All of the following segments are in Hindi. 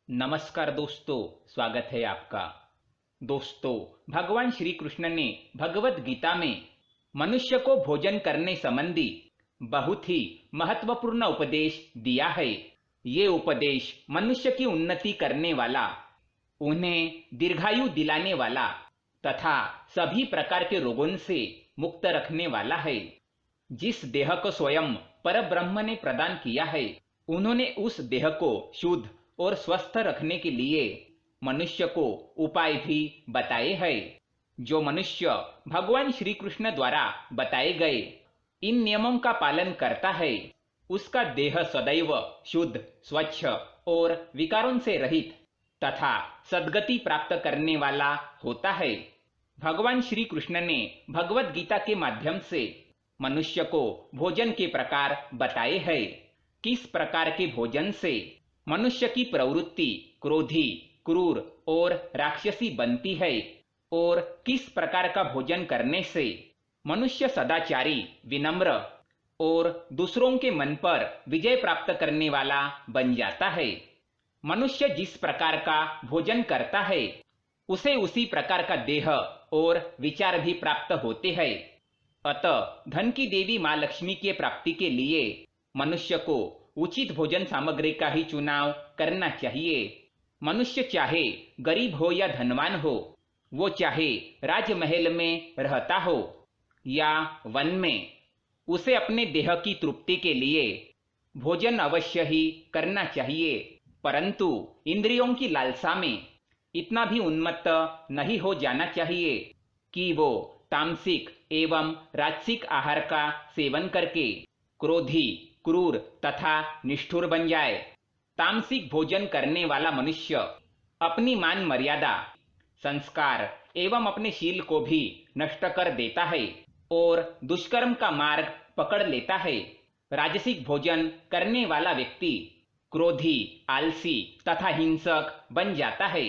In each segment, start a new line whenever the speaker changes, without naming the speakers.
नमस्कार दोस्तों, स्वागत है आपका। दोस्तों, भगवान श्री कृष्ण ने भगवत गीता में मनुष्य को भोजन करने संबंधी बहुत ही महत्वपूर्ण उपदेश दिया है। ये उपदेश मनुष्य की उन्नति करने वाला, उन्हें दीर्घायु दिलाने वाला तथा सभी प्रकार के रोगों से मुक्त रखने वाला है। जिस देह को स्वयं परब्रह्म ने प्रदान किया है, उन्होंने उस देह को शुद्ध और स्वस्थ रखने के लिए मनुष्य को उपाय भी बताए हैं। जो मनुष्य भगवान श्री कृष्ण द्वारा बताए गए इन नियमों का पालन करता है, उसका देह सदैव शुद्ध, स्वच्छ और विकारों से रहित तथा सद्गति प्राप्त करने वाला होता है। भगवान श्री कृष्ण ने भगवत गीता के माध्यम से मनुष्य को भोजन के प्रकार बताए हैं। किस प्रकार के भोजन से मनुष्य की प्रवृत्ति क्रोधी, क्रूर और राक्षसी बनती है और किस प्रकार का भोजन करने से मनुष्य सदाचारी, विनम्र और दूसरों के मन पर विजय प्राप्त करने वाला बन जाता है। मनुष्य जिस प्रकार का भोजन करता है, उसे उसी प्रकार का देह और विचार भी प्राप्त होते हैं। अतः धन की देवी माँ लक्ष्मी की प्राप्ति के लिए मनुष्य को उचित भोजन सामग्री का ही चुनाव करना चाहिए। मनुष्य चाहे गरीब हो या धनवान हो, वो चाहे राजमहल में रहता हो या वन में, उसे अपने देह की तृप्ति के लिए भोजन अवश्य ही करना चाहिए। परंतु इंद्रियों की लालसा में इतना भी उन्मत्त नहीं हो जाना चाहिए कि वो तामसिक एवं राजसिक आहार का सेवन करके क्रोधी, क्रूर तथा निष्ठुर बन जाए। तामसिक भोजन करने वाला मनुष्य अपनी मान मर्यादा, संस्कार एवं अपने शील को भी नष्ट कर देता है और दुष्कर्म का मार्ग पकड़ लेता है। राजसिक भोजन करने वाला व्यक्ति क्रोधी, आलसी तथा हिंसक बन जाता है।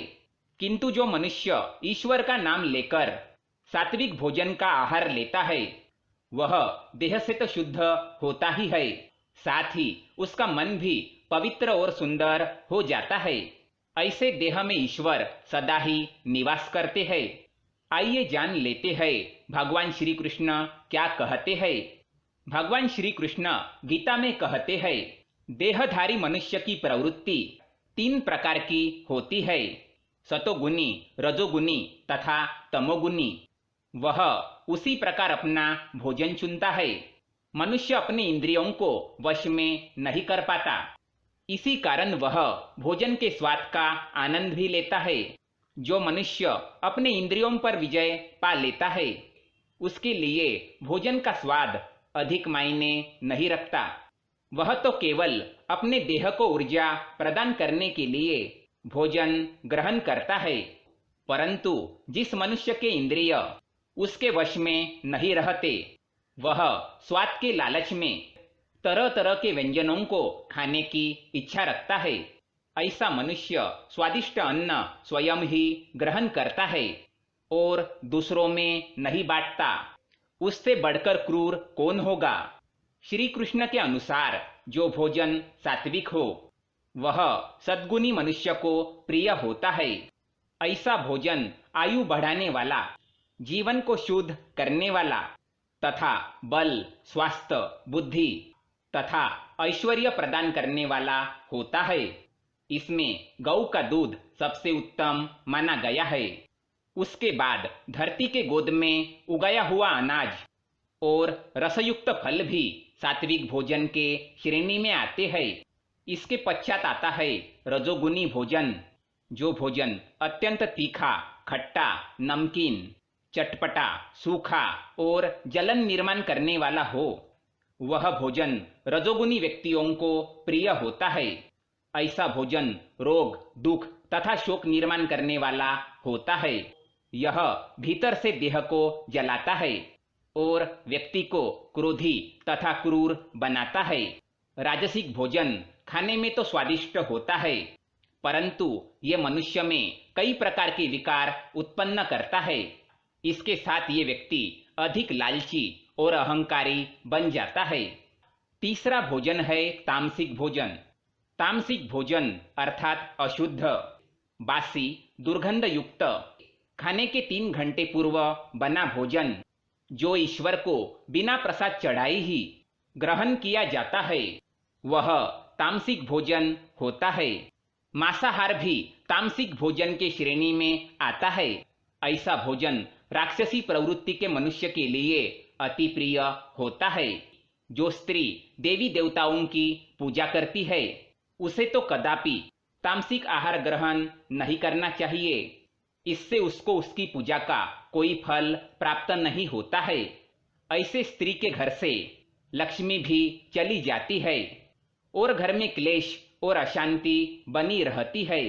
किंतु जो मनुष्य ईश्वर का नाम लेकर सात्विक भोजन का आहार लेता है, वह देह से तो शुद्ध होता ही है, साथ ही उसका मन भी पवित्र और सुंदर हो जाता है। ऐसे देह में ईश्वर सदा ही निवास करते हैं। आइए जान लेते हैं भगवान श्री कृष्ण क्या कहते हैं। भगवान श्री कृष्ण गीता में कहते हैं, देहधारी मनुष्य की प्रवृत्ति 3 प्रकार की होती है, सतोगुनी, रजोगुनी तथा तमोगुनी। वह उसी प्रकार अपना भोजन चुनता है। मनुष्य अपने इंद्रियों को वश में नहीं कर पाता, इसी कारण वह भोजन के स्वाद का आनंद भी लेता है। जो मनुष्य अपने इंद्रियों पर विजय पा लेता है, उसके लिए भोजन का स्वाद अधिक मायने नहीं रखता। वह तो केवल अपने देह को ऊर्जा प्रदान करने के लिए भोजन ग्रहण करता है। परंतु जिस मनुष्य के इंद्रिय उसके वश में नहीं रहते, वह स्वाद के लालच में तरह तरह के व्यंजनों को खाने की इच्छा रखता है। ऐसा मनुष्य स्वादिष्ट अन्न स्वयं ही ग्रहण करता है और दूसरों में नहीं बांटता। उससे बढ़कर क्रूर कौन होगा। श्री कृष्ण के अनुसार जो भोजन सात्विक हो, वह सद्गुणी मनुष्य को प्रिय होता है। ऐसा भोजन आयु बढ़ाने वाला, जीवन को शुद्ध करने वाला तथा बल, स्वास्थ्य, बुद्धि तथा ऐश्वर्य प्रदान करने वाला होता है। इसमें गौ का दूध सबसे उत्तम माना गया है। उसके बाद धरती के गोद में उगाया हुआ अनाज और रसयुक्त फल भी सात्विक भोजन के श्रेणी में आते हैं। इसके पश्चात आता है रजोगुनी भोजन। जो भोजन अत्यंत तीखा, खट्टा, नमकीन, चटपटा, सूखा और जलन निर्माण करने वाला हो, वह भोजन रजोगुनी व्यक्तियों को प्रिय होता है। ऐसा भोजन रोग, दुख तथा शोक निर्माण करने वाला होता है। यह भीतर से देह को जलाता है और व्यक्ति को क्रोधी तथा क्रूर बनाता है। राजसिक भोजन खाने में तो स्वादिष्ट होता है, परंतु ये मनुष्य में कई प्रकार के विकार उत्पन्न करता है। इसके साथ ये व्यक्ति अधिक लालची और अहंकारी बन जाता है। तीसरा भोजन है तामसिक भोजन। तामसिक भोजन अर्थात अशुद्ध, बासी, दुर्गंध युक्त, खाने के 3 घंटे पूर्व बना भोजन जो ईश्वर को बिना प्रसाद चढ़ाए ही ग्रहण किया जाता है, वह तामसिक भोजन होता है। मांसाहार भी तामसिक भोजन के श्रेणी में आता है। ऐसा भोजन राक्षसी प्रवृत्ति के मनुष्य के लिए अति प्रिय होता है। जो स्त्री देवी देवताओं की पूजा करती है, उसे तो कदापि तामसिक आहार ग्रहण नहीं करना चाहिए। इससे उसको उसकी पूजा का कोई फल प्राप्त नहीं होता है। ऐसे स्त्री के घर से लक्ष्मी भी चली जाती है और घर में क्लेश और अशांति बनी रहती है।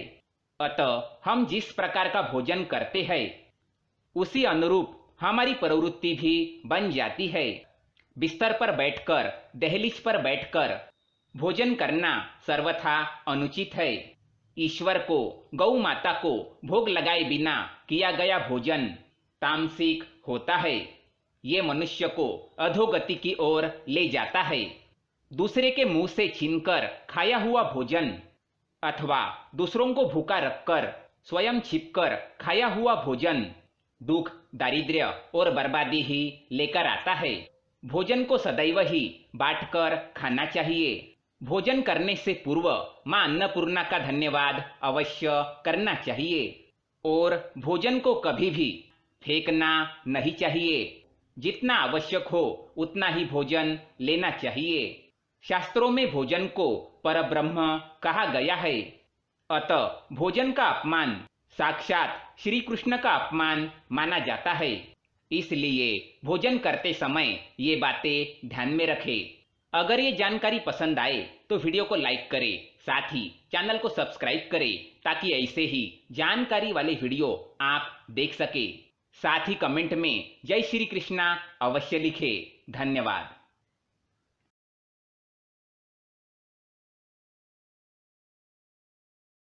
अतः हम जिस प्रकार का भोजन करते हैं, उसी अनुरूप हमारी प्रवृत्ति भी बन जाती है। बिस्तर पर बैठकर, दहलीज पर बैठकर भोजन करना सर्वथा अनुचित है। ईश्वर को, गौ माता को भोग लगाए बिना किया गया भोजन तामसिक होता है। ये मनुष्य को अधोगति की ओर ले जाता है। दूसरे के मुंह से छीनकर खाया हुआ भोजन अथवा दूसरों को भूखा रखकर स्वयं छिपकर खाया हुआ भोजन दुख, दारिद्र्य और बर्बादी ही लेकर आता है। भोजन को सदैव ही बांटकर खाना चाहिए। भोजन करने से पूर्व मां अन्नपूर्णा का धन्यवाद अवश्य करना चाहिए और भोजन को कभी भी फेंकना नहीं चाहिए। जितना आवश्यक हो उतना ही भोजन लेना चाहिए। शास्त्रों में भोजन को परब्रह्म कहा गया है। अतः भोजन का अपमान साक्षात श्री कृष्ण का अपमान माना जाता है। इसलिए भोजन करते समय ये बातें ध्यान में रखें। अगर ये जानकारी पसंद आए तो वीडियो को लाइक करें, साथ ही चैनल को सब्सक्राइब करें ताकि ऐसे ही जानकारी वाले वीडियो आप देख सके। साथ ही कमेंट में जय श्री कृष्णा अवश्य लिखें। धन्यवाद।